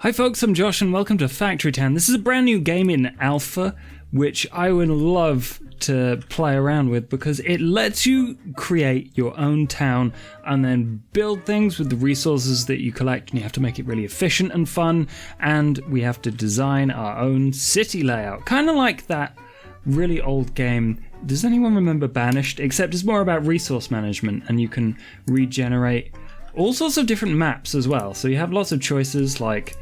Hi folks, I'm Josh and welcome to Factory Town. This is a brand new game in alpha, which I would love to play around with because it lets you create your own town and then build things with the resources that you collect, and you have to make it really efficient and fun, and we have to design our own city layout. Kind of like that really old game. Does anyone remember Banished? Except it's more about resource management and you can regenerate all sorts of different maps as well. So you have lots of choices like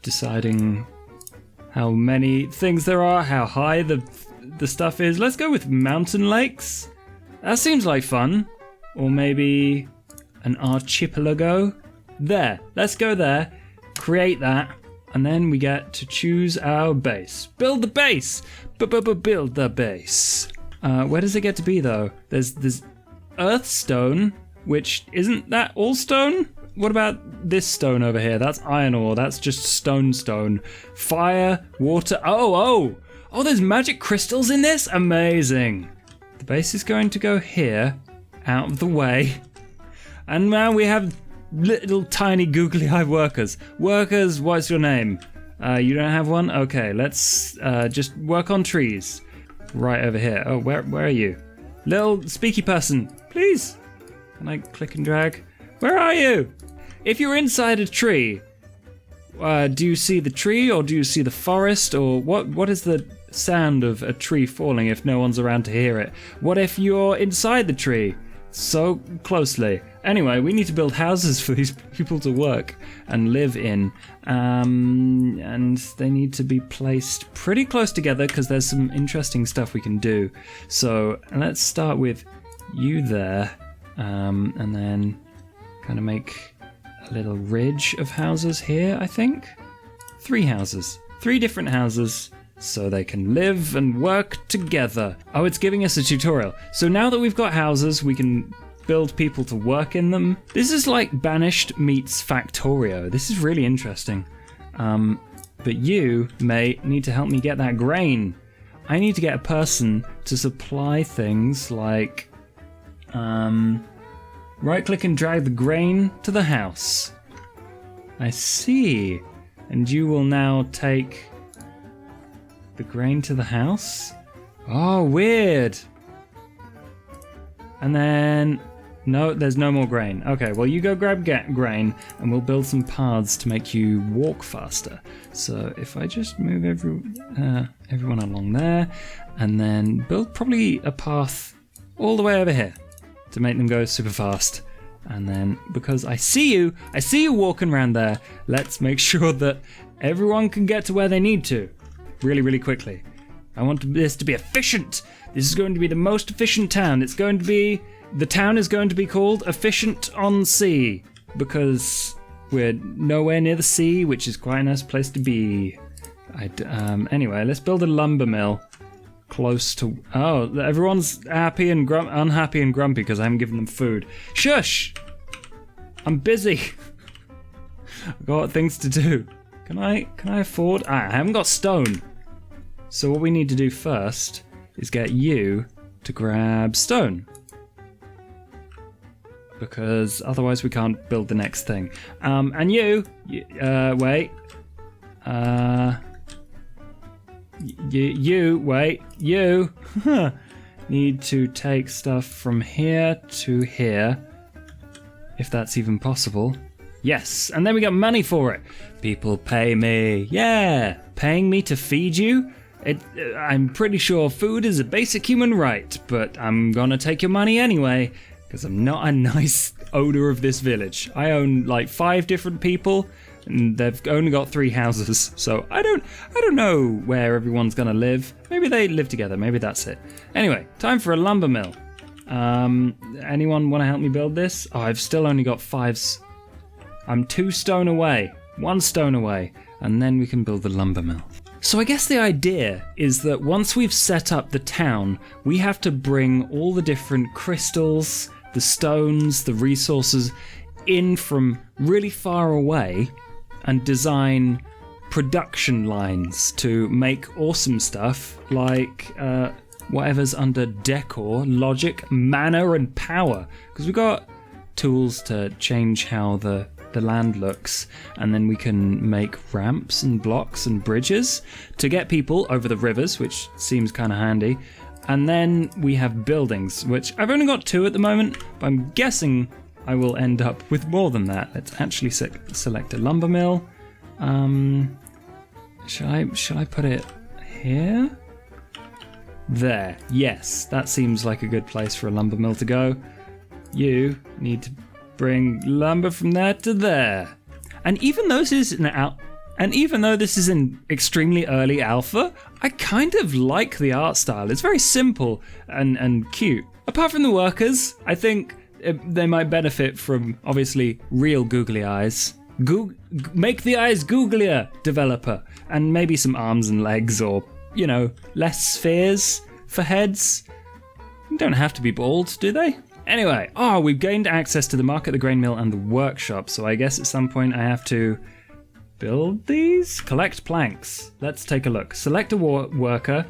deciding how many things there are, how high the stuff is. Let's go with mountain lakes. That seems like fun. Or maybe an archipelago. There, let's go there, create that, and then we get to choose our base. Build the base! Build the base. Where does it get to be though? There's earth stone, which isn't that all stone? What about this stone over here? That's iron ore. That's just stone. Fire, water. Oh, there's magic crystals in this? Amazing. The base is going to go here, out of the way. And now we have little tiny googly eye workers. Workers, what's your name? You don't have one? Okay, let's just work on trees. Right over here. Oh, where are you? Little speaky person, please. Can I click and drag? Where are you? If you're inside a tree, do you see the tree or do you see the forest? Or what is the sound of a tree falling if no one's around to hear it? What if you're inside the tree so closely? Anyway, we need to build houses for these people to work and live in. And they need to be placed pretty close together because there's some interesting stuff we can do. So let's start with you there. And then kind of make a little ridge of houses here, I think. 3 houses. 3 different houses so they can live and work together. Oh, it's giving us a tutorial. So now that we've got houses, we can build people to work in them. This is like Banished meets Factorio. This is really interesting. But you may need to help me get that grain. I need to get a person to supply things like right click and drag the grain to the house. I see. And you will now take the grain to the house? Oh, weird. And then, no, there's no more grain. Okay, well you go grab grain and we'll build some paths to make you walk faster. So if I just move everyone along there and then build probably a path all the way over here to make them go super fast. And then, because I see you walking around there, let's make sure that everyone can get to where they need to really, really quickly. I want this to be efficient. This is going to be the most efficient town. The town is going to be called Efficient on Sea because we're nowhere near the sea, which is quite a nice place to be. Anyway, let's build a lumber mill. Close to... Oh, everyone's happy and unhappy and grumpy because I haven't given them food. Shush! I'm busy. I've got things to do. Can I afford... I haven't got stone. So what we need to do first is get you to grab stone. Because otherwise we can't build the next thing. And you wait. You need to take stuff from here to here, if that's even possible. Yes, and then we got money for it. People pay me. Yeah, paying me to feed you? I'm pretty sure food is a basic human right, but I'm gonna take your money anyway, because I'm not a nice owner of this village. I own like 5 different people, and they've only got 3 houses, so I don't know where everyone's gonna live. Maybe they live together, maybe that's it. Anyway, time for a lumber mill. Anyone want to help me build this? Oh, I've still only got 5. I'm 2 stone away, 1 stone away, and then we can build the lumber mill. So I guess the idea is that once we've set up the town, we have to bring all the different crystals, the stones, the resources in from really far away and design production lines to make awesome stuff like whatever's under decor, logic, mana, and power. Because we've got tools to change how the the land looks, and then we can make ramps and blocks and bridges to get people over the rivers, which seems kind of handy. And then we have buildings, which I've only got 2 at the moment, but I'm guessing I will end up with more than that. Let's actually select a lumber mill. Should I put it here? There. Yes, that seems like a good place for a lumber mill to go. You need to bring lumber from there to there. And even though this is an extremely early alpha, I kind of like the art style. It's very simple and cute. Apart from the workers, I think they might benefit from, obviously, real googly eyes. Make the eyes googlier, developer. And maybe some arms and legs, or, less spheres for heads. They don't have to be bald, do they? Anyway, we've gained access to the market, the grain mill, and the workshop. So I guess at some point I have to build these? Collect planks. Let's take a look. Select a worker,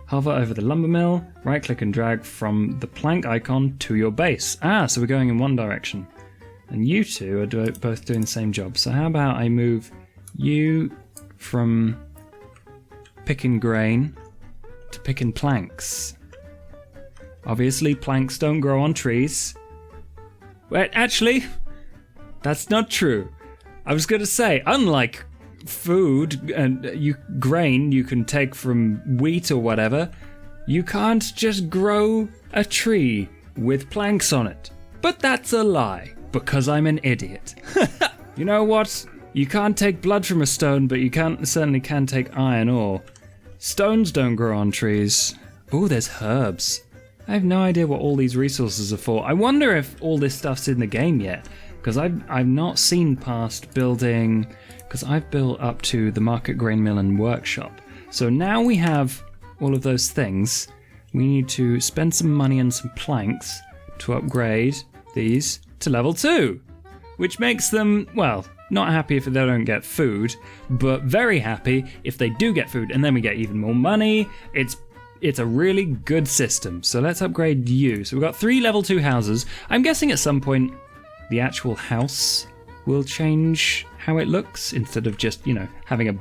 hover over the lumber mill, right click and drag from the plank icon to your base. So we're going in one direction. And you two are both doing the same job. So how about I move you from picking grain to picking planks? Obviously, planks don't grow on trees. Wait, actually, that's not true. I was going to say, unlike food and grain you can take from wheat or whatever, you can't just grow a tree with planks on it. But that's a lie, because I'm an idiot. You know what? You can't take blood from a stone, but you certainly can take iron ore. Stones don't grow on trees. Oh, there's herbs. I have no idea what all these resources are for. I wonder if all this stuff's in the game yet, because I've not seen past building, because I've built up to the market, grain mill, and workshop. So now we have all of those things. We need to spend some money and some planks to upgrade these to level 2, which makes them, well, not happy if they don't get food, but very happy if they do get food, and then we get even more money. It's a really good system. So let's upgrade you. So we've got 3 level 2 houses. I'm guessing at some point the actual house will change how it looks instead of just, having a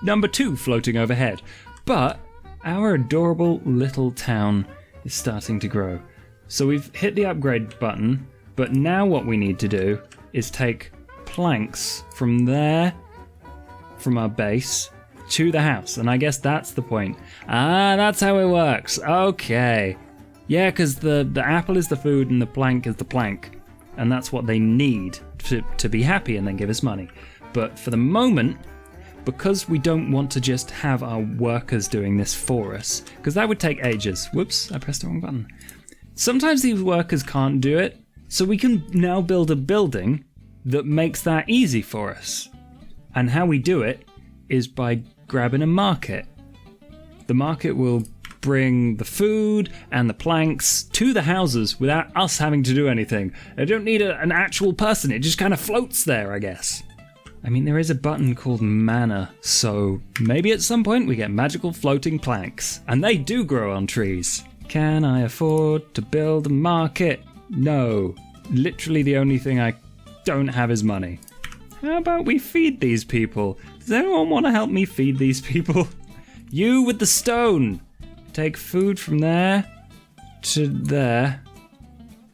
number 2 floating overhead. But our adorable little town is starting to grow. So we've hit the upgrade button, but now what we need to do is take planks from there, from our base, to the house, and I guess that's the point. That's how it works. Okay. Yeah, because the apple is the food and the plank is the plank, and that's what they need to be happy and then give us money. But for the moment, because we don't want to just have our workers doing this for us, because that would take ages. Whoops, I pressed the wrong button. Sometimes these workers can't do it, so we can now build a building that makes that easy for us. And how we do it is by grabbing a market. The market will bring the food and the planks to the houses without us having to do anything. They don't need an actual person, it just kind of floats there, I guess. I mean, there is a button called mana, so maybe at some point we get magical floating planks, and they do grow on trees. Can I afford to build a market? No. Literally the only thing I don't have is money. How about we feed these people? Does anyone want to help me feed these people? You with the stone. Take food from there to there.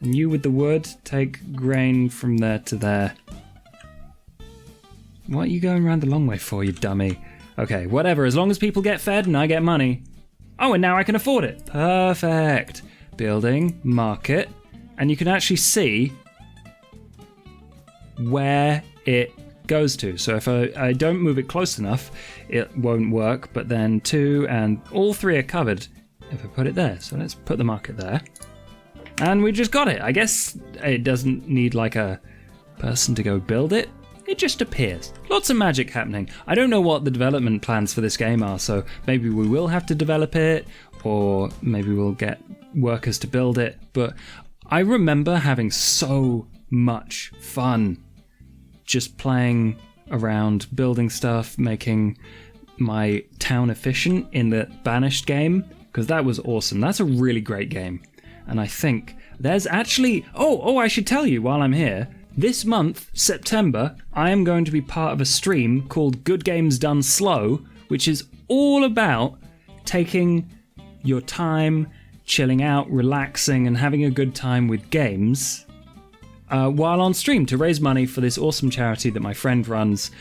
And you with the wood, take grain from there to there. What are you going around the long way for, you dummy? Okay, whatever, as long as people get fed and I get money. Oh, and now I can afford it. Perfect. Building, market, and you can actually see where it goes to. So if I don't move it close enough, it won't work, but then 2 and all 3 are covered if I put it there. So let's put the market there. And we just got it. I guess it doesn't need like a person to go build it. It just appears. Lots of magic happening. I don't know what the development plans for this game are, so maybe we will have to develop it, or maybe we'll get workers to build it. But I remember having so much fun just playing around, building stuff, making my town efficient in the Banished game, because that was awesome. That's a really great game. And I think there's actually... Oh, I should tell you while I'm here, This month, September, I am going to be part of a stream called Good Games Done Slow, which is all about taking your time, chilling out, relaxing, and having a good time with games while on stream to raise money for this awesome charity that my friend runs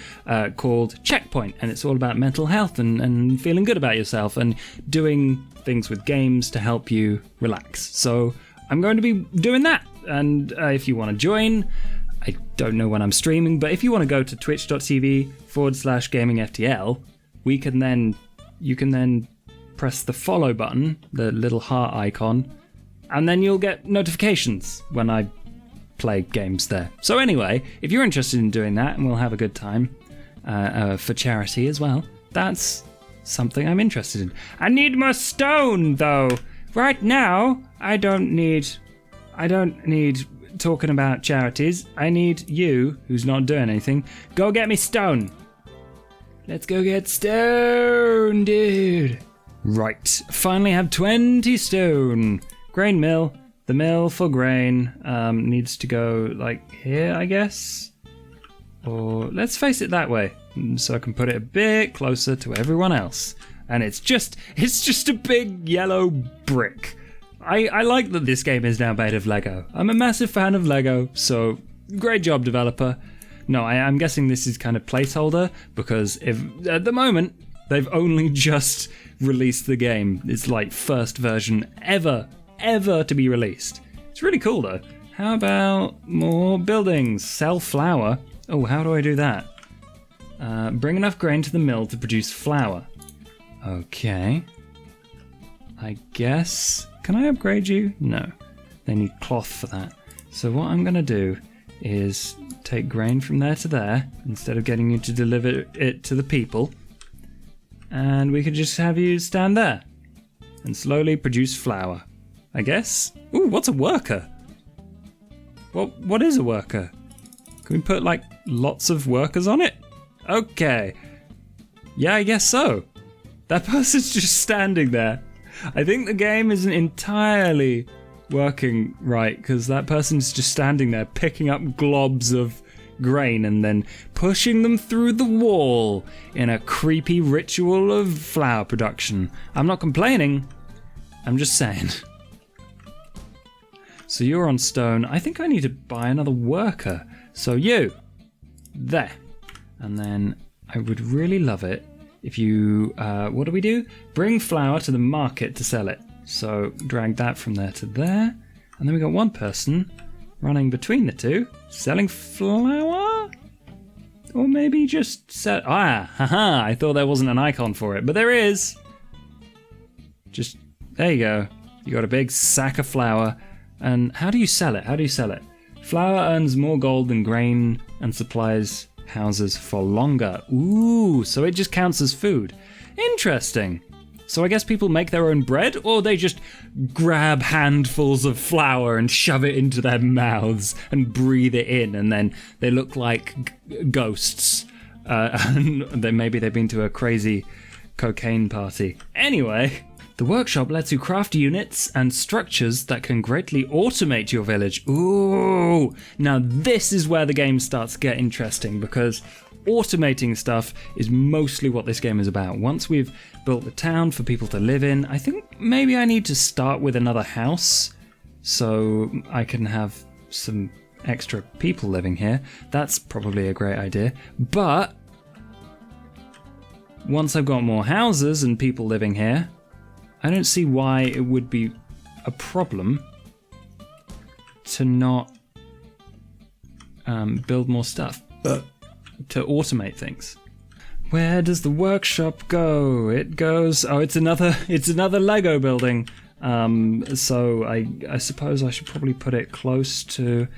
called Checkpoint. And it's all about mental health and feeling good about yourself and doing things with games to help you relax. So I'm going to be doing that. And if you want to join, I don't know when I'm streaming, but if you want to go to twitch.tv/gamingftl, you can then press the follow button, the little heart icon, and then you'll get notifications when I play games there. So anyway, if you're interested in doing that, and we'll have a good time for charity as well, that's something I'm interested in. I need more stone, though. Right now, I don't need talking about charities. I need you, who's not doing anything, go get me stone. Let's go get stone, dude. Right, finally have 20 stone. Grain mill. The mill for grain needs to go like here, I guess. Or let's face it that way, so I can put it a bit closer to everyone else. And it's just a big yellow brick. I like that this game is now made of Lego. I'm a massive fan of Lego, so great job, developer. No, I'm guessing this is kind of placeholder, because if at the moment they've only just released the game. It's like first version ever to be released. It's really cool though. How about more buildings? Sell flour. Oh, how do I do that? Bring enough grain to the mill to produce flour. Okay. I guess. Can I upgrade you? No. They need cloth for that. So what I'm going to do is take grain from there to there instead of getting you to deliver it to the people. And we could just have you stand there and slowly produce flour, I guess. Ooh, what's a worker? What is a worker? Can we put like lots of workers on it? Okay. Yeah, I guess so. That person's just standing there. I think the game isn't entirely working right, because that person's just standing there picking up globs of grain and then pushing them through the wall in a creepy ritual of flour production. I'm not complaining, I'm just saying. So you're on stone. I think I need to buy another worker. So you, there. And then I would really love it if you, what do we do? Bring flour to the market to sell it. So drag that from there to there. And then we got one person running between the two, selling flour? Or maybe just sell, haha, I thought there wasn't an icon for it, but there is. Just, there you go. You got a big sack of flour. And how do you sell it? How do you sell it? Flour earns more gold than grain and supplies houses for longer. Ooh, so it just counts as food. Interesting. So I guess people make their own bread, or they just grab handfuls of flour and shove it into their mouths and breathe it in, and then they look like ghosts. And then maybe they've been to a crazy cocaine party. Anyway, the workshop lets you craft units and structures that can greatly automate your village. Ooh, now this is where the game starts to get interesting, because automating stuff is mostly what this game is about. Once we've built the town for people to live in, I think maybe I need to start with another house so I can have some extra people living here. That's probably a great idea. But once I've got more houses and people living here, I don't see why it would be a problem to not build more stuff, to automate things. Where does the workshop go? It goes, oh, it's another Lego building. So I suppose I should probably put it close to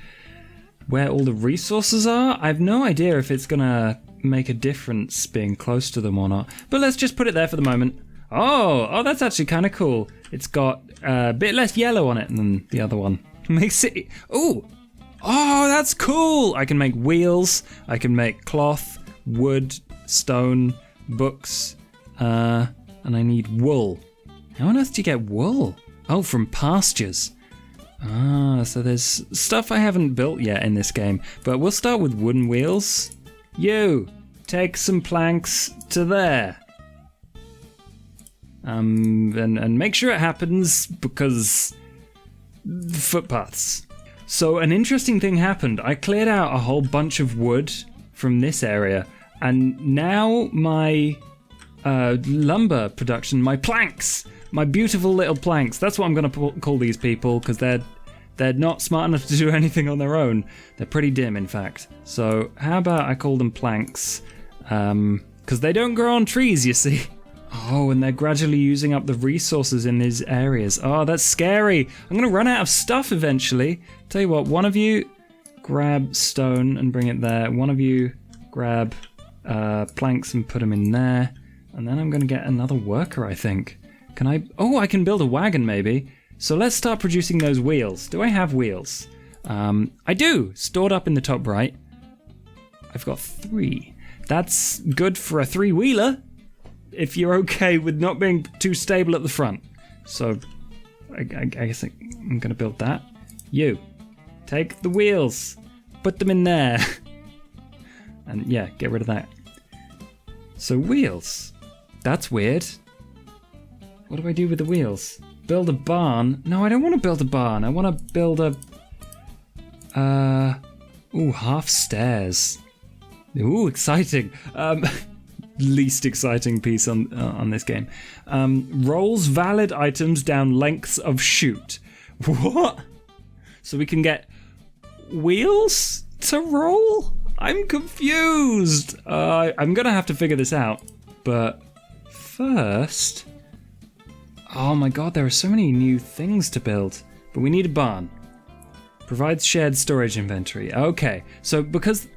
where all the resources are. I've no idea if it's gonna make a difference being close to them or not, but let's just put it there for the moment. Oh, that's actually kind of cool. It's got a bit less yellow on it than the other one. Makes it, oh, that's cool. I can make wheels, I can make cloth, wood, stone, books, and I need wool. How on earth do you get wool? Oh, from pastures. Ah, so there's stuff I haven't built yet in this game, but we'll start with wooden wheels. You, take some planks to there. And make sure it happens because footpaths. So an interesting thing happened. I cleared out a whole bunch of wood from this area, and now my lumber production, my planks, my beautiful little planks. That's what I'm going to call these people because they're not smart enough to do anything on their own. They're pretty dim, in fact. So how about I call them planks? Because they don't grow on trees, you see. Oh, and they're gradually using up the resources in these areas. Oh, that's scary. I'm going to run out of stuff eventually. Tell you what, one of you grab stone and bring it there. One of you grab planks and put them in there. And then I'm going to get another worker, I think. Can I? Oh, I can build a wagon maybe. So let's start producing those wheels. Do I have wheels? I do. Stored up in the top right. I've got 3. That's good for a 3-wheeler. If you're okay with not being too stable at the front. So I guess I'm going to build that. You, take the wheels. Put them in there. And yeah, get rid of that. So wheels. That's weird. What do I do with the wheels? Build a barn? No, I don't want to build a barn. I want to build a... Ooh, half stairs. Ooh, exciting. Least exciting piece on this game. Rolls valid items down lengths of chute. What? So we can get wheels to roll? I'm confused. I'm gonna have to figure this out. But first... Oh my god, there are so many new things to build. But we need a barn. Provides shared storage inventory. Okay, so because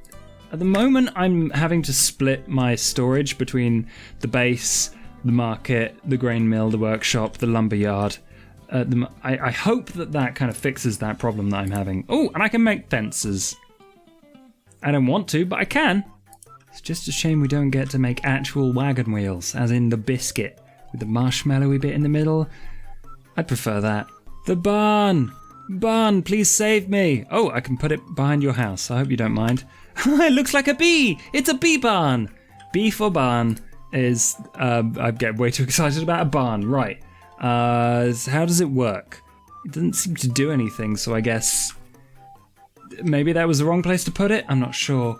at the moment I'm having to split my storage between the base, the market, the grain mill, the workshop, the lumber yard. I hope that kind of fixes that problem that I'm having. Oh, and I can make fences. I don't want to, but I can. It's just a shame we don't get to make actual wagon wheels, as in the biscuit with the marshmallowy bit in the middle. I'd prefer that. The barn! Barn, please save me! Oh, I can put it behind your house. I hope you don't mind. It looks like a bee! It's a bee barn! B for barn is... I get way too excited about a barn. Right. How does it work? It doesn't seem to do anything, so I guess... Maybe that was the wrong place to put it? I'm not sure.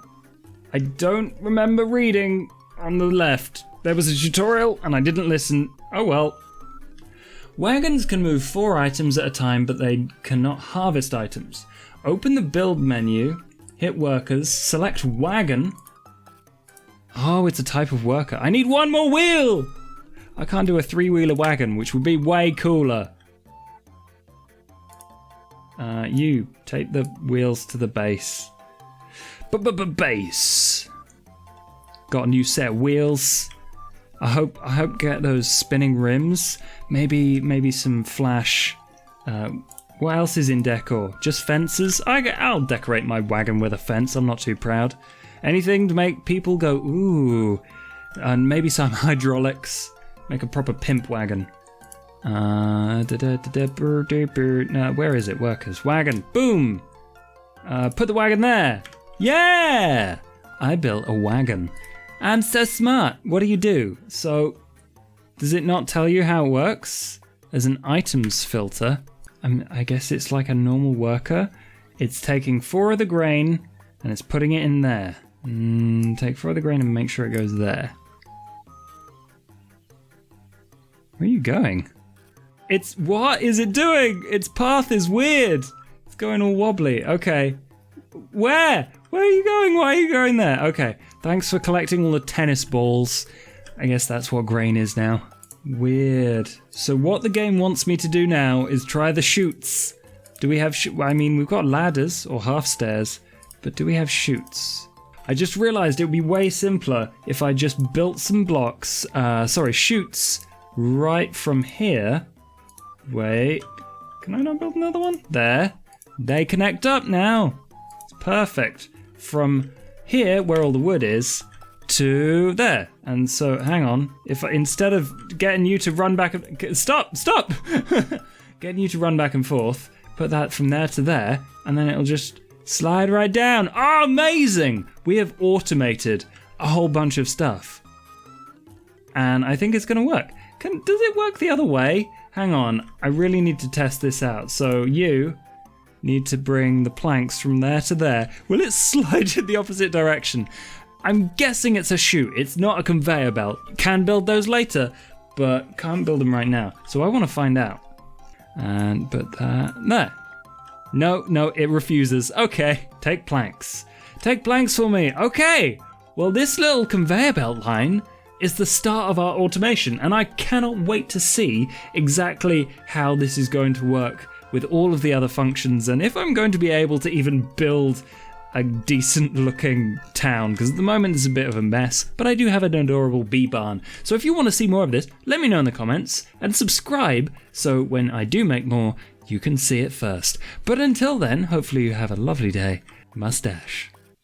I don't remember reading on the left. There was a tutorial and I didn't listen. Oh well. Wagons can move 4 items at a time, but they cannot harvest items. Open the build menu, hit workers, select wagon. Oh, it's a type of worker. I need 1 more wheel! I can't do a 3-wheeler wagon, which would be way cooler. You, take the wheels to the base. Base. Got a new set of wheels. I hope get those spinning rims. Maybe some flash. What else is in decor? Just fences? I'll decorate my wagon with a fence. I'm not too proud. Anything to make people go ooh. And maybe some hydraulics. Make a proper pimp wagon. Where is it? Workers. Wagon. Boom. Put the wagon there. Yeah! I built a wagon. I'm so smart. What do you do? So, does it not tell you how it works? There's an items filter. I guess it's like a normal worker. It's taking 4 of the grain and it's putting it in there. Take 4 of the grain and make sure it goes there. Where are you going? What is it doing? Its path is weird. It's going all wobbly. Okay. Where? Where are you going? Why are you going there? Okay. Thanks for collecting all the tennis balls. I guess that's what grain is now. Weird. So what the game wants me to do now is try the chutes. Do we have I mean, we've got ladders or half stairs, but do we have chutes? I just realized it would be way simpler if I just built some blocks, chutes right from here. Wait, can I not build another one? There. They connect up now. It's perfect. From here, where all the wood is, to there. And so, hang on. If instead of getting you to run back... Stop! Getting you to run back and forth, put that from there to there, and then it'll just slide right down. Oh, amazing! We have automated a whole bunch of stuff. And I think it's going to work. Does it work the other way? Hang on, I really need to test this out. So you need to bring the planks from there to there. Will it slide in the opposite direction? I'm guessing it's a chute. It's not a conveyor belt. Can build those later, but can't build them right now. So I want to find out. And put that there. No, it refuses. Okay, take planks. Take planks for me. Okay. Well, this little conveyor belt line is the start of our automation, and I cannot wait to see exactly how this is going to work with all of the other functions, and if I'm going to be able to even build a decent looking town, because at the moment it's a bit of a mess, but I do have an adorable bee barn. So if you want to see more of this, let me know in the comments, and subscribe so when I do make more, you can see it first. But until then, hopefully you have a lovely day. Mustache.